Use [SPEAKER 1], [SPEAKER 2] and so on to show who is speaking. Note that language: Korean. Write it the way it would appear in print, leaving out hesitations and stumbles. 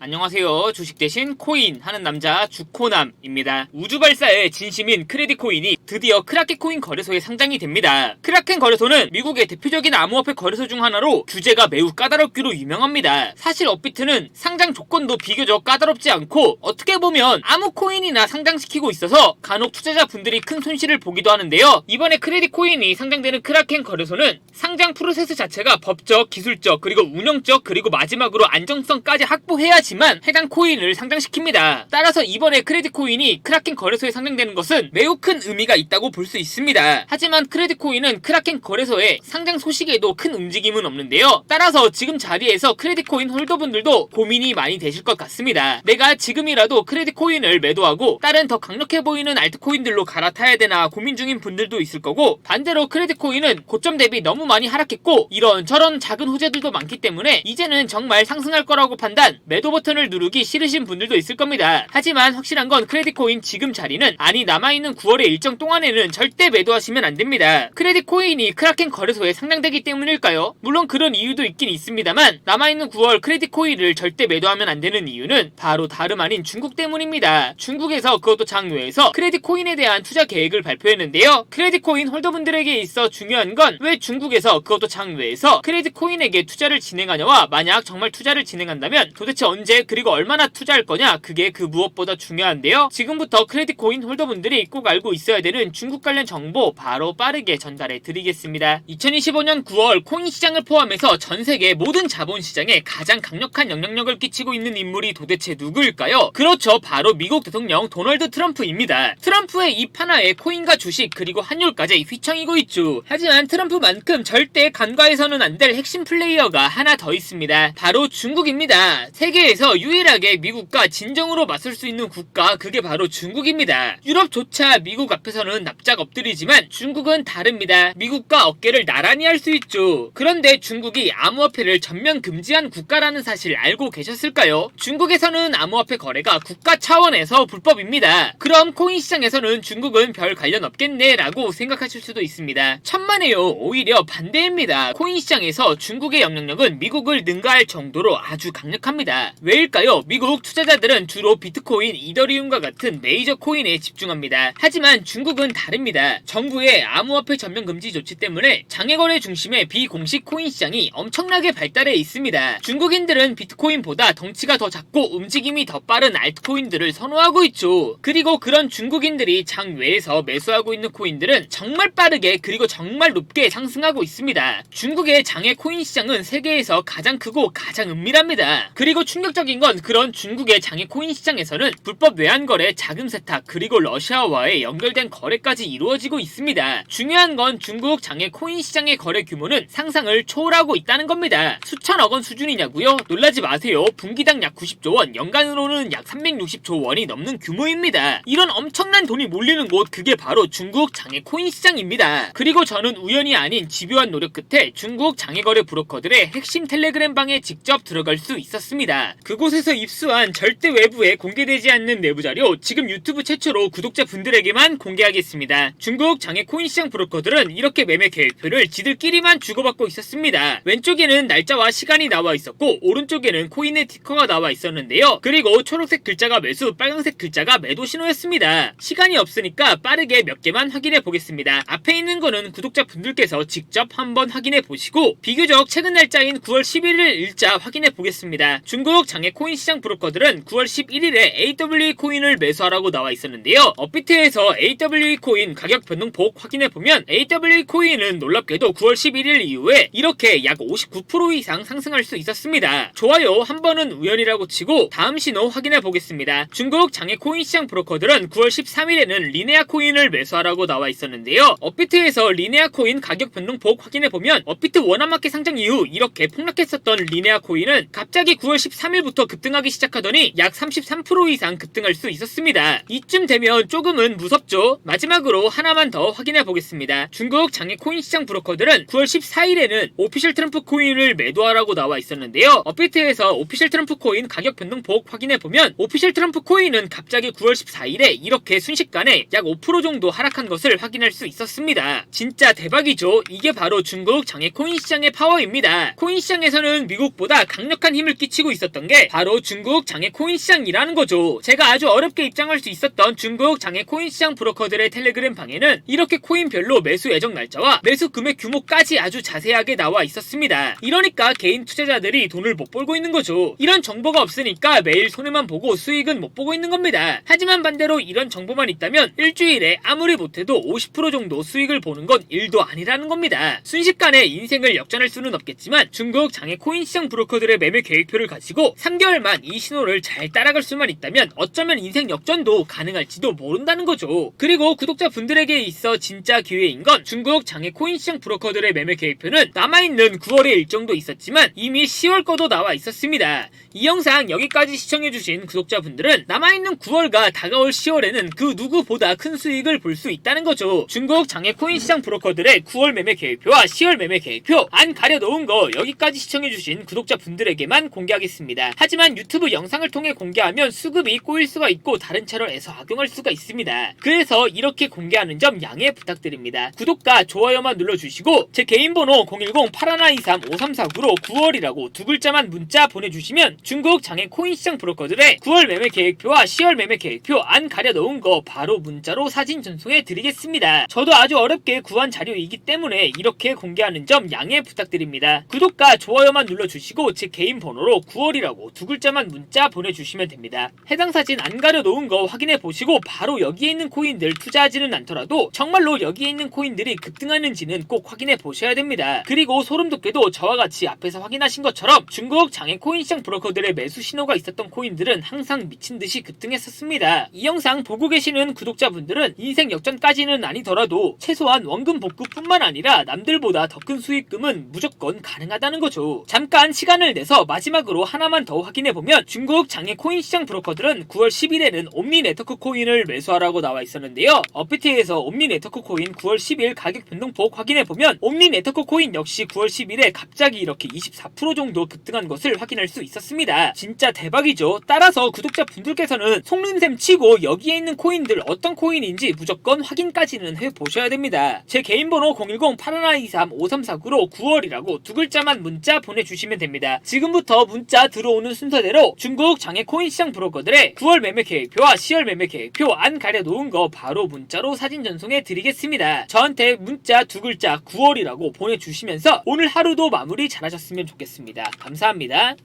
[SPEAKER 1] 안녕하세요. 주식 대신 코인 하는 남자 주코남입니다. 우주발사의 진심인 크레딧 코인이 드디어 크라켄 코인 거래소에 상장이 됩니다. 크라켄 거래소는 미국의 대표적인 암호화폐 거래소 중 하나로 규제가 매우 까다롭기로 유명합니다. 사실 업비트는 상장 조건도 비교적 까다롭지 않고 어떻게 보면 아무 코인이나 상장시키고 있어서 간혹 투자자분들이 큰 손실을 보기도 하는데요. 이번에 크레딧 코인이 상장되는 크라켄 거래소는 상장 프로세스 자체가 법적, 기술적, 그리고 운영적, 그리고 마지막으로 안정성까지 확보해야지만 해당 코인을 상장시킵니다. 따라서 이번에 크레딧 코인이 크라켄 거래소에 상장되는 것은 매우 큰 의미가 있다고 볼 수 있습니다. 하지만 크레딧 코인은 크라켄 거래소의 상장 소식에도 큰 움직임은 없는데요. 따라서 지금 자리에서 크레딧 코인 홀더분들도 고민이 많이 되실 것 같습니다. 내가 지금이라도 크레딧 코인을 매도하고 다른 더 강력해 보이는 알트코인들로 갈아타야 되나 고민 중인 분들도 있을 거고, 반대로 크레딧 코인은 고점 대비 너무 많이 하락했고 이런저런 작은 호재들도 많기 때문에 이제는 정말 상승할 거라고 판단, 매도 버튼을 누르기 싫으신 분들도 있을 겁니다. 하지만 확실한 건 크레딧 코인 지금 자리는, 아니 남아있는 9월의 일정 동안에는 절대 매도하시면 안됩니다. 크레딧 코인이 크라켄 거래소에 상장되기 때문일까요? 물론 그런 이유도 있긴 있습니다만 남아있는 9월 크레딧 코인을 절대 매도하면 안되는 이유는 바로 다름 아닌 중국 때문입니다. 중국에서, 그것도 장외에서 크레딧 코인에 대한 투자 계획을 발표했는데요. 크레딧 코인 홀더분들에게 있어 중요한 건 왜 중국에서, 그것도 장외에서 크레딧 코인에게 투자를 진행하냐와, 만약 정말 투자를 진행한다면 도대체 언제 그리고 얼마나 투자할 거냐, 그게 그 무엇보다 중요한데요. 지금부터 크레딧 코인 홀더분들이 꼭 알고 있어야 되는 중국 관련 정보 바로 빠르게 전달해 드리겠습니다. 2025년 9월 코인 시장을 포함해서 전 세계 모든 자본시장에 가장 강력한 영향력을 끼치고 있는 인물이 도대체 누구일까요? 그렇죠, 바로 미국 대통령 도널드 트럼프입니다. 트럼프의 입 하나에 코인과 주식 그리고 환율까지 휘청이고 있죠. 하지만 트럼프만큼 절대 간과해서는 안 될 핵심 플레이어가 하나 더 있습니다. 바로 중국입니다. 세계에서 유일하게 미국과 진정으로 맞설 수 있는 국가, 그게 바로 중국입니다. 유럽조차 미국 앞에서는 납작 엎드리지만 중국은 다릅니다. 미국과 어깨를 나란히 할 수 있죠. 그런데 중국이 암호화폐를 전면 금지한 국가라는 사실 알고 계셨을까요? 중국에서는 암호화폐 거래가 국가 차원에서 불법입니다. 그럼 코인 시장에서는 중국은 별 관련 없겠네 라고 생각하실 수도 있습니다. 천만에요. 오히려 반대입니다. 코인 시장에서 중국의 영향력은 미국을 능가할 정도로 아주 강력합니다. 왜일까요? 미국 투자자들은 주로 비트코인, 이더리움과 같은 메이저 코인에 집중합니다. 하지만 중국은 다릅니다. 정부의 암호화폐 전면 금지 조치 때문에 장외거래 중심의 비공식 코인 시장이 엄청나게 발달해 있습니다. 중국인들은 비트코인보다 덩치가 더 작고 움직임이 더 빠른 알트코인들을 선호하고 있죠. 그리고 그런 중국인들이 장외에서 매수하고 있는 코인들은 정말 빠르게 그리고 정말 높게 상승하고 있습니다. 중국의 장외 코인 시장은 세계에서 가장 크고 가장 은밀합니다. 그리고 충격적인 건 그런 중국의 장외 코인 시장에서는 불법 외환거래, 자금 세탁, 그리고 러시아와의 연결된 거래까지 이루어지고 있습니다. 중요한 건 중국 장외 코인 시장의 거래 규모는 상상을 초월하고 있다는 겁니다. 수천억 원 수준이냐고요? 놀라지 마세요. 분기당 약 90조 원, 연간으로는 약 360조 원이 넘는 규모입니다. 이런 엄청난 돈이 몰리는 곳, 그게 바로 중국 장외 코인 시장입니다. 그리고 저는 우연이 아닌 집요한 노력 끝에 중국 장외거래 브로커들의 핵심 텔레그램 방에 직접 들어갈 수 있었습니다. 그곳에서 입수한 절대 외부에 공개되지 않는 내부 자료, 지금 유튜브 최초로 구독자분들에게만 공개하겠습니다. 중국 장외 코인 시장 브로커들은 이렇게 매매 계획표를 지들끼리만 주고받고 있었습니다. 왼쪽에는 날짜와 시간이 나와 있었고 오른쪽에는 코인의 티커가 나와 있었는데요. 그리고 초록색 글자가 매수, 빨간색 글자가 매도 신호였습니다. 시간이 없으니까 빠르게 몇 개만 확인해 보겠습니다. 앞에 있는 거는 구독자분들께서 직접 한번 확인해 보시고 비교적 최근 날짜인 9월 11일 일자 확인해 보겠습니다. 중국 장외 코인 시장 브로커들은 9월 11일에 AWE 코인을 매수하라고 나와 있었는데요. 업비트에서 AWE 코인 가격 변동폭 확인해보면 AWE 코인은 놀랍게도 9월 11일 이후에 이렇게 약 59% 이상 상승할 수 있었습니다. 좋아요, 한 번은 우연이라고 치고 다음 신호 확인해보겠습니다. 중국 장외 코인 시장 브로커들은 9월 13일에는 리네아 코인을 매수하라고 나와 있었는데요. 업비트에서 리네아 코인 가격 변동폭 확인해보면 업비트 원화마켓 상장 이후 이렇게 폭락했었던 리네아 코인은 갑자기 9월 13일부터 급등하기 시작하더니 약 33% 이상 급등할 수 있었습니다. 이쯤 되면 조금은 무섭죠? 마지막으로 하나만 더 확인해 보겠습니다. 중국 장외 코인 시장 브로커들은 9월 14일에는 오피셜 트럼프 코인을 매도하라고 나와 있었는데요. 업비트에서 오피셜 트럼프 코인 가격 변동폭 확인해 보면 오피셜 트럼프 코인은 갑자기 9월 14일에 이렇게 순식간에 약 5% 정도 하락한 것을 확인할 수 있었습니다. 진짜 대박이죠? 이게 바로 중국 장외 코인 시장의 파워입니다. 코인 시장에서는 미국보다 강력한 힘을 끼치고 있었던 게 바로 중국 장외 코인 시장이라는 거죠. 제가 아주 어렵게 입장할 수 있었던 중국 장외 코인 시장 브로커들의 텔레그램 방에는 이렇게 코인별로 매수 예정 날짜와 매수 금액 규모까지 아주 자세하게 나와 있었습니다. 이러니까 개인 투자자들이 돈을 못 벌고 있는 거죠. 이런 정보가 없으니까 매일 손해만 보고 수익은 못 보고 있는 겁니다. 하지만 반대로 이런 정보만 있다면 일주일에 아무리 못해도 50% 정도 수익을 보는 건 일도 아니라는 겁니다. 순식간에 인생을 역전할 수는 없겠지만 중국 장외 코인 시장 브로커들의 매매 계획표를 가지고 3개월만 이 신호를 잘 따라갈 수만 있다면 어쩌면 인생 역전도 가능할지도 모른다는 거죠. 그리고 구독자분들에게 있어 진짜 기회인 건 중국 장외 코인 시장 브로커들의 매매 계획표는 남아있는 9월의 일정도 있었지만 이미 10월 거도 나와 있었습니다. 이 영상 여기까지 시청해주신 구독자분들은 남아있는 9월과 다가올 10월에는 그 누구보다 큰 수익을 볼 수 있다는 거죠. 중국 장외 코인 시장 브로커들의 9월 매매 계획표와 10월 매매 계획표 안 가려놓은 거 여기까지 시청해주신 구독자분들에게만 공개하겠습니다. 하지만 유튜브 영상을 통해 공개하면 수급이 꼬일 수가 있고 다른 채널에서 악용할 수가 있습니다. 그래서 이렇게 공개하는 점 양해 부탁드립니다. 구독과 좋아요만 눌러주시고 제 개인 번호 010-8123-5349로 9월이라고 두 글자만 문자 보내주시면 중국 장외 코인 시장 브로커들의 9월 매매 계획표와 10월 매매 계획표 안 가려놓은 거 바로 문자로 사진 전송해 드리겠습니다. 저도 아주 어렵게 구한 자료이기 때문에 이렇게 공개하는 점 양해 부탁드립니다. 구독과 좋아요만 눌러주시고 제 개인 번호로 9월이라고 두 글자만 문자 보내주시면 됩니다. 해당 사진 안 가려놓은 거 확인해 보시고 바로 여기에 있는 코인들 투자하지는 않더라도 정말로 여기에 있는 코인들이 급등하는지는 꼭 확인해 보셔야 됩니다. 그리고 소름 돋게도 저와 같이 앞에서 확인하신 것처럼 중국 장외 코인 시장 브로커들의 매수 신호가 있었던 코인들은 항상 미친듯이 급등했었습니다. 이 영상 보고 계시는 구독자분들은 인생 역전까지는 아니더라도 최소한 원금 복구뿐만 아니라 남들보다 더 큰 수익금은 무조건 가능하다는 거죠. 잠깐 시간을 내서 마지막으로 하나만 더 확인해보면 중국 장외 코인 시장 브로커들은 9월 10일에는 옴니 네트워크 코인을 매수하라고 나와 있었는데요. 업비트에서 옴니 네트워크 코인 9월 10일 가격 변동폭 확인해보면 옴니 네트워크 코인 역시 9월 10일에 갑자기 이렇게 24% 정도 급등한 것을 확인할 수 있었습니다. 진짜 대박이죠. 따라서 구독자분들께서는 속눈샘 치고 여기에 있는 코인들 어떤 코인인지 무조건 확인까지는 해보셔야 됩니다. 제 개인 번호 010-8123-5349로 9월이라고 두 글자만 문자 보내주시면 됩니다. 지금부터 문자 들어오는 순서대로 중국 장외 코인 시장 브로커들의 9월 매매 계획표와 10월 매매 계획표 안 가려놓은 거 바로 문자로 사진 전송해 드리겠습니다. 저한테 문자 두 글자 9월이라고 보내주시면서 오늘 하루도 마무리 잘하셨으면 좋겠습니다. 감사합니다.